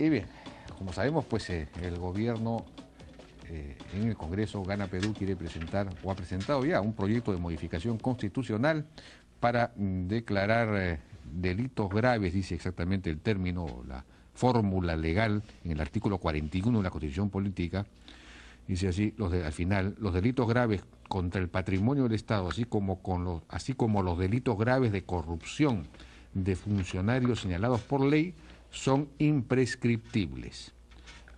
Y bien, como sabemos, pues el gobierno en el Congreso Gana Perú quiere presentar, o ha presentado ya, un proyecto de modificación constitucional para declarar delitos graves, dice exactamente el término, la fórmula legal en el artículo 41 de la Constitución Política. Dice así, al final, los delitos graves contra el patrimonio del Estado, así como los delitos graves de corrupción de funcionarios señalados por ley, son imprescriptibles.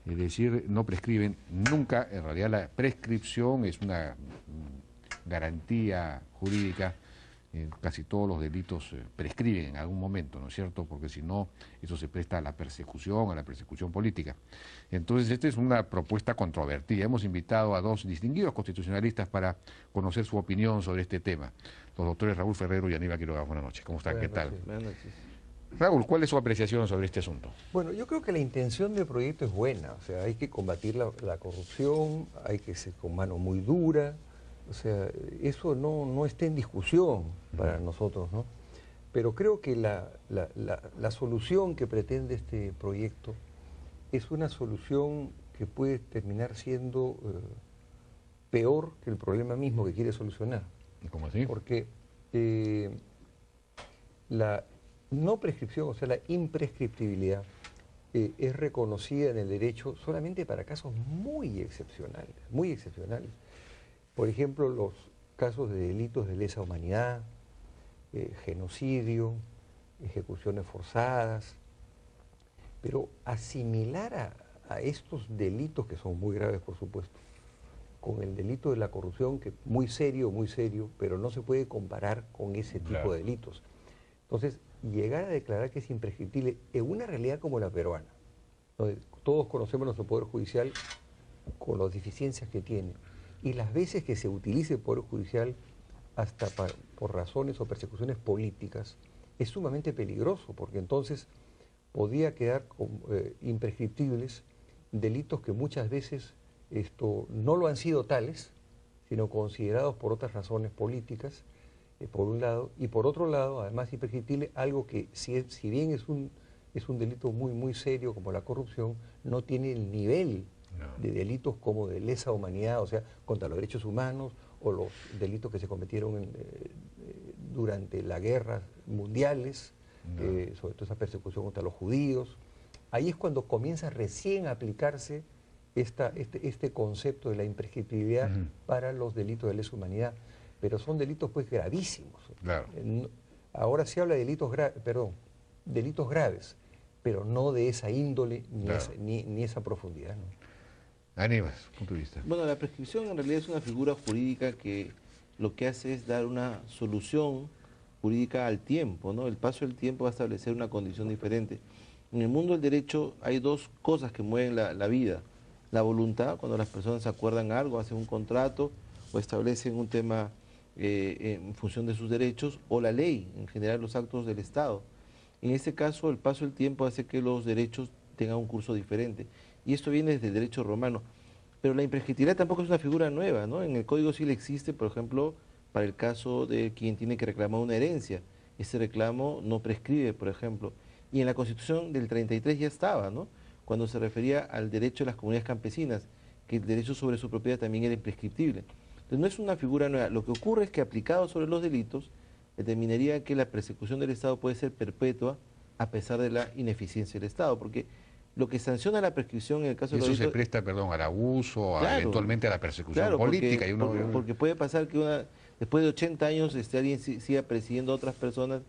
Es decir, no prescriben nunca. En realidad la prescripción es una garantía jurídica. Casi todos los delitos prescriben en algún momento, ¿no es cierto? Porque si no, eso se presta a la persecución política. Entonces, esta es una propuesta controvertida. Hemos invitado a dos distinguidos constitucionalistas para conocer su opinión sobre este tema. Los doctores Raúl Ferrero y Aníbal Quiroga. Buenas noches. ¿Cómo están? ¿Qué tal? Buenas noches. Raúl, ¿cuál es su apreciación sobre este asunto? Bueno, yo creo que la intención del proyecto es buena. O sea, hay que combatir la corrupción, hay que ser con mano muy dura. O sea, eso no está en discusión para nosotros, ¿no? Pero creo que la solución que pretende este proyecto es una solución que puede terminar siendo peor que el problema mismo que quiere solucionar. ¿Cómo así? Porque la no prescripción, o sea, la imprescriptibilidad, es reconocida en el derecho solamente para casos muy excepcionales, muy excepcionales. Por ejemplo, los casos de delitos de lesa humanidad, genocidio, ejecuciones forzadas. Pero asimilar a estos delitos, que son muy graves por supuesto, con el delito de la corrupción, que es muy serio, pero no se puede comparar con ese tipo de delitos. Entonces, llegar a declarar que es imprescriptible en una realidad como la peruana, donde todos conocemos nuestro Poder Judicial con las deficiencias que tiene, y las veces que se utilice el Poder Judicial hasta por razones o persecuciones políticas, es sumamente peligroso, porque entonces podría quedar imprescriptibles delitos que muchas veces no lo han sido tales, sino considerados por otras razones políticas, por un lado, y por otro lado, además imprescriptible, algo que si bien es un delito muy serio como la corrupción, no tiene el nivel de delitos como de lesa humanidad, o sea, contra los derechos humanos, o los delitos que se cometieron durante las guerras mundiales, sobre todo esa persecución contra los judíos. Ahí es cuando comienza recién a aplicarse este concepto de la imprescriptibilidad para los delitos de lesa humanidad, pero son delitos pues gravísimos. Claro. Ahora se habla de delitos graves, pero no de esa índole ni esa profundidad, ¿no? Aníbal, punto de vista. Bueno, la prescripción en realidad es una figura jurídica que lo que hace es dar una solución jurídica al tiempo, ¿no? El paso del tiempo va a establecer una condición diferente. En el mundo del derecho hay dos cosas que mueven la vida. La voluntad, cuando las personas acuerdan algo, hacen un contrato o establecen un tema en función de sus derechos, o la ley, en general los actos del Estado. En este caso, el paso del tiempo hace que los derechos tengan un curso diferente. Y esto viene desde el derecho romano. Pero la imprescriptibilidad tampoco es una figura nueva, ¿no? En el Código Civil existe, por ejemplo, para el caso de quien tiene que reclamar una herencia. Ese reclamo no prescribe, por ejemplo. Y en la Constitución del 33 ya estaba, ¿no? Cuando se refería al derecho de las comunidades campesinas, que el derecho sobre su propiedad también era imprescriptible. Entonces no es una figura nueva. Lo que ocurre es que aplicado sobre los delitos, determinaría que la persecución del Estado puede ser perpetua a pesar de la ineficiencia del Estado, porque lo que sanciona la prescripción en el caso de los delitos... Eso se presta, al abuso, eventualmente a la persecución política. Porque puede pasar que después de 80 años alguien siga persiguiendo a otras personas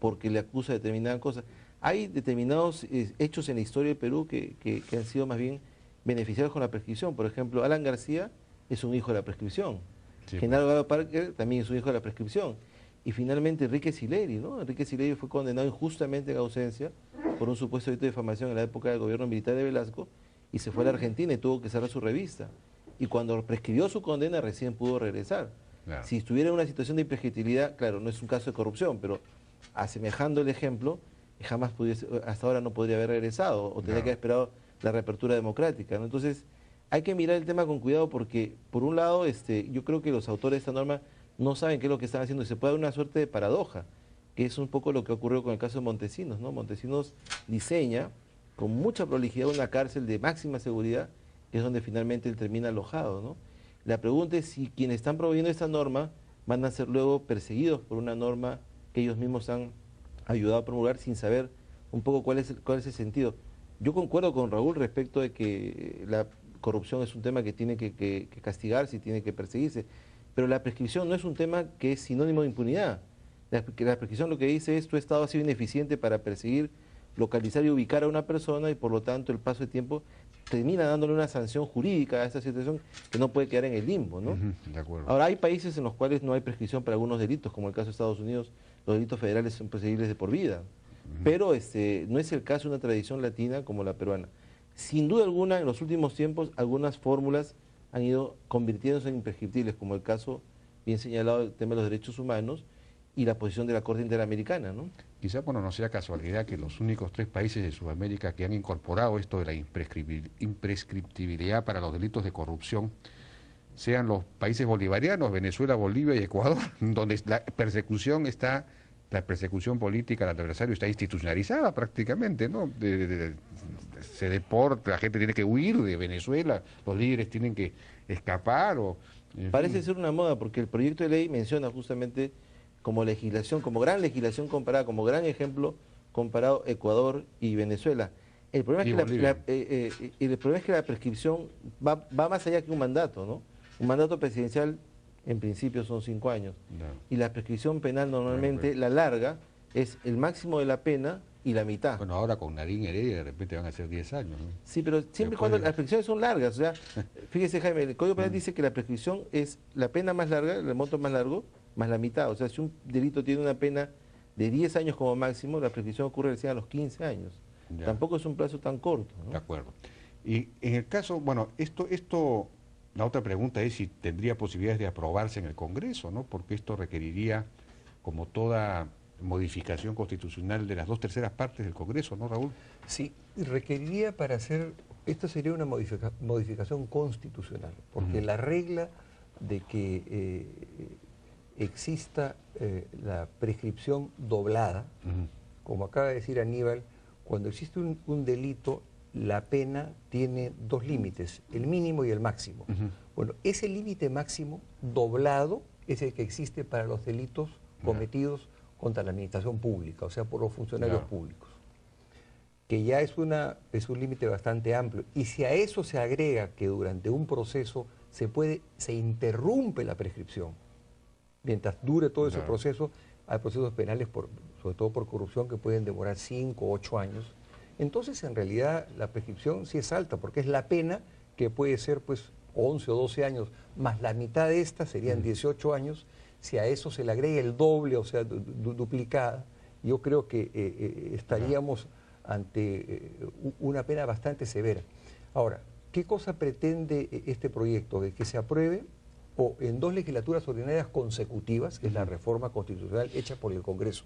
porque le acusa de determinadas cosas. Hay determinados hechos en la historia del Perú que han sido más bien beneficiados con la prescripción. Por ejemplo, Alan García es un hijo de la prescripción. Sí, Genaro García Parker también es un hijo de la prescripción. Y finalmente Enrique Sileri, ¿no? Enrique Sileri fue condenado injustamente en ausencia por un supuesto delito de difamación en la época del gobierno militar de Velasco y se fue a la Argentina y tuvo que cerrar su revista. Y cuando prescribió su condena recién pudo regresar. Claro. Si estuviera en una situación de imprescriptibilidad, claro, no es un caso de corrupción, pero asemejando el ejemplo, jamás hasta ahora no podría haber regresado o tendría que haber esperado la reapertura democrática, ¿no? Entonces, hay que mirar el tema con cuidado porque, por un lado, yo creo que los autores de esta norma no saben qué es lo que están haciendo y se puede dar una suerte de paradoja, que es un poco lo que ocurrió con el caso de Montesinos, ¿no? Montesinos diseña con mucha prolijidad a una cárcel de máxima seguridad, que es donde finalmente él termina alojado, ¿no? La pregunta es si quienes están promoviendo esta norma van a ser luego perseguidos por una norma que ellos mismos han ayudado a promulgar sin saber un poco cuál es el sentido. Yo concuerdo con Raúl respecto de que la corrupción es un tema que tiene que castigarse y tiene que perseguirse, pero la prescripción no es un tema que es sinónimo de impunidad. La prescripción lo que dice es: tu Estado ha sido ineficiente para perseguir, localizar y ubicar a una persona, y por lo tanto el paso de tiempo termina dándole una sanción jurídica a esta situación que no puede quedar en el limbo, ¿no? De acuerdo. Ahora, hay países en los cuales no hay prescripción para algunos delitos, como el caso de Estados Unidos. Los delitos federales son perseguibles de por vida, pero no es el caso de una tradición latina como la peruana. Sin duda alguna, en los últimos tiempos, algunas fórmulas han ido convirtiéndose en imprescriptibles, como el caso bien señalado del tema de los derechos humanos y la posición de la Corte Interamericana, ¿no? Quizá, bueno, no sea casualidad que los únicos 3 países de Sudamérica que han incorporado esto de la imprescriptibilidad para los delitos de corrupción sean los países bolivarianos, Venezuela, Bolivia y Ecuador, donde la persecución política al adversario está institucionalizada prácticamente, ¿no? Se deporta, la gente tiene que huir de Venezuela, los líderes tienen que escapar. Parece ser una moda, porque el proyecto de ley menciona justamente como legislación, como gran legislación comparada, como gran ejemplo comparado Ecuador y Venezuela. El problema es que la prescripción va más allá que un mandato, ¿no? Un mandato presidencial en principio son 5 años. No. Y la prescripción penal normalmente, la larga, es el máximo de la pena y la mitad. Bueno, ahora con Narín Heredia de repente van a ser 10 años, ¿no? Sí, pero siempre cuando las prescripciones son largas. O sea, fíjese, Jaime, el Código Penal dice que la prescripción es la pena más larga, el monto más largo, más la mitad. O sea, si un delito tiene una pena de 10 años como máximo, la prescripción ocurre recién a los 15 años. Ya. Tampoco es un plazo tan corto, ¿no? De acuerdo. Y en el caso, bueno, la otra pregunta es si tendría posibilidades de aprobarse en el Congreso, ¿no? Porque esto requeriría, como toda modificación constitucional, de las 2/3 partes del Congreso, ¿no, Raúl? Sí, requeriría para hacer, esto sería una modificación constitucional, porque la regla de que exista la prescripción doblada, como acaba de decir Aníbal, cuando existe un delito, la pena tiene 2 límites, el mínimo y el máximo. Bueno, ese límite máximo doblado es el que existe para los delitos cometidos contra la administración pública, o sea, por los funcionarios públicos, que ya es un límite bastante amplio. Y si a eso se agrega que durante un proceso se interrumpe la prescripción, mientras dure todo ese proceso, hay procesos penales, sobre todo por corrupción, que pueden demorar 5 o 8 años. Entonces, en realidad, la prescripción sí es alta, porque es la pena que puede ser, pues, 11 o 12 años, más la mitad de esta serían 18 años. Si a eso se le agrega el doble, o sea, duplicada, yo creo que estaríamos ante una pena bastante severa. Ahora, ¿qué cosa pretende este proyecto? De que se apruebe o en 2 legislaturas ordinarias consecutivas, que es la reforma constitucional hecha por el Congreso,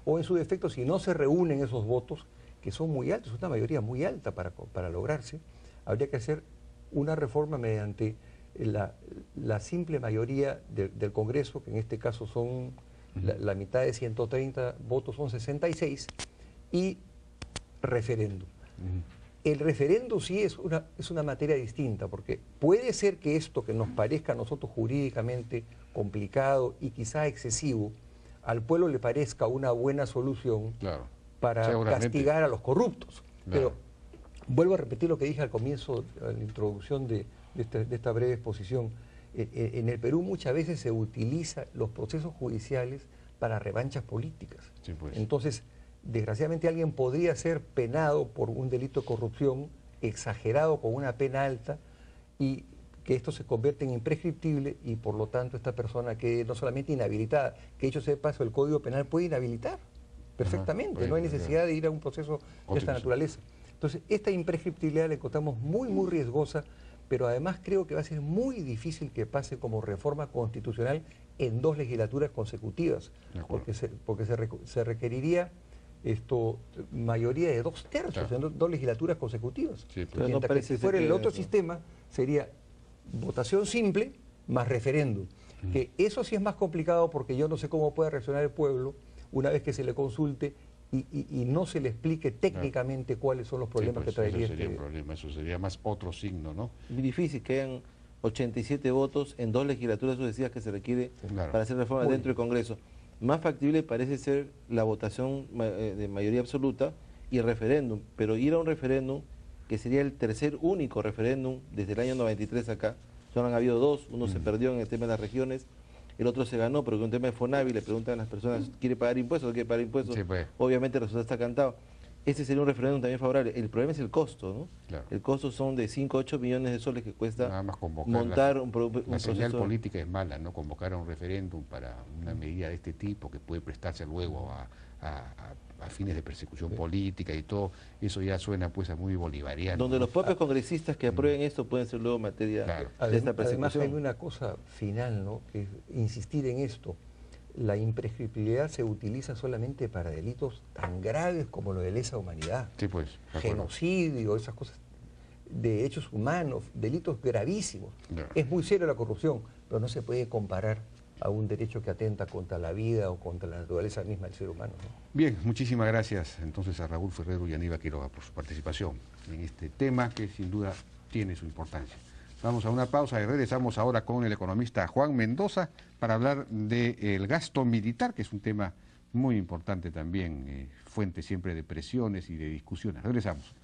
o en su defecto, si no se reúnen esos votos, que son muy altos, es una mayoría muy alta para lograrse, habría que hacer una reforma mediante la simple mayoría del Congreso, que en este caso son la mitad de 130 votos, son 66, y referéndum. El referéndum sí es una materia distinta, porque puede ser que esto que nos parezca a nosotros jurídicamente complicado y quizá excesivo, al pueblo le parezca una buena solución para castigar a los corruptos. Pero vuelvo a repetir lo que dije al comienzo, en la introducción de esta breve exposición. En el Perú muchas veces se utilizan los procesos judiciales para revanchas políticas. Sí, pues. Entonces, desgraciadamente alguien podría ser penado por un delito de corrupción exagerado con una pena alta y que esto se convierte en imprescriptible y por lo tanto esta persona quede no solamente inhabilitada, que hecho sea de paso el Código Penal puede inhabilitar perfectamente, no hay necesidad de ir a un proceso de esta naturaleza. Entonces, esta imprescriptibilidad la encontramos muy, muy riesgosa, pero además creo que va a ser muy difícil que pase como reforma constitucional en 2 legislaturas consecutivas, porque se requeriría mayoría de 2/3 en 2 legislaturas consecutivas. Sí, pero mientras que si fuera el otro sistema, sería votación simple más referéndum. Que eso sí es más complicado porque yo no sé cómo puede reaccionar el pueblo una vez que se le consulte y no se le explique técnicamente cuáles son los problemas que traería eso sería un problema, eso sería más otro signo, ¿no? Muy difícil que hayan 87 votos en 2 legislaturas sucesivas que se requiere para hacer reformas dentro del Congreso. Más factible parece ser la votación de mayoría absoluta y el referéndum, pero ir a un referéndum que sería el tercer único referéndum desde el año 93 acá. Solo han habido 2, uno se perdió en el tema de las regiones, el otro se ganó, pero con un tema de FONAVI le preguntan a las personas, ¿quiere pagar impuestos o quiere pagar impuestos? Sí, pues. Obviamente el resultado está cantado. Este sería un referéndum también favorable. El problema es el costo, ¿no? Claro. El costo son de 5 a 8 millones de soles que cuesta Nada más convocar montar un la señal proceso política es mala, ¿no? Convocar a un referéndum para una medida de este tipo que puede prestarse luego a fines de persecución política y todo, eso ya suena pues a muy bolivariano. donde ¿no? los propios congresistas que aprueben esto pueden ser luego materia Claro. de esta Además persecución. hay una cosa final, ¿no? Que es insistir en esto. La imprescriptibilidad se utiliza solamente para delitos tan graves como lo de lesa humanidad, Sí, pues, de acuerdo. genocidio, esas cosas, de hechos humanos, delitos gravísimos. Ya. Es muy serio la corrupción, pero no se puede comparar a un derecho que atenta contra la vida o contra la naturaleza misma del ser humano, ¿no? Bien, muchísimas gracias entonces a Raúl Ferrero y Aníbal Quiroga por su participación en este tema que sin duda tiene su importancia. Vamos a una pausa y regresamos ahora con el economista Juan Mendoza para hablar del gasto militar, que es un tema muy importante también, fuente siempre de presiones y de discusiones. Regresamos.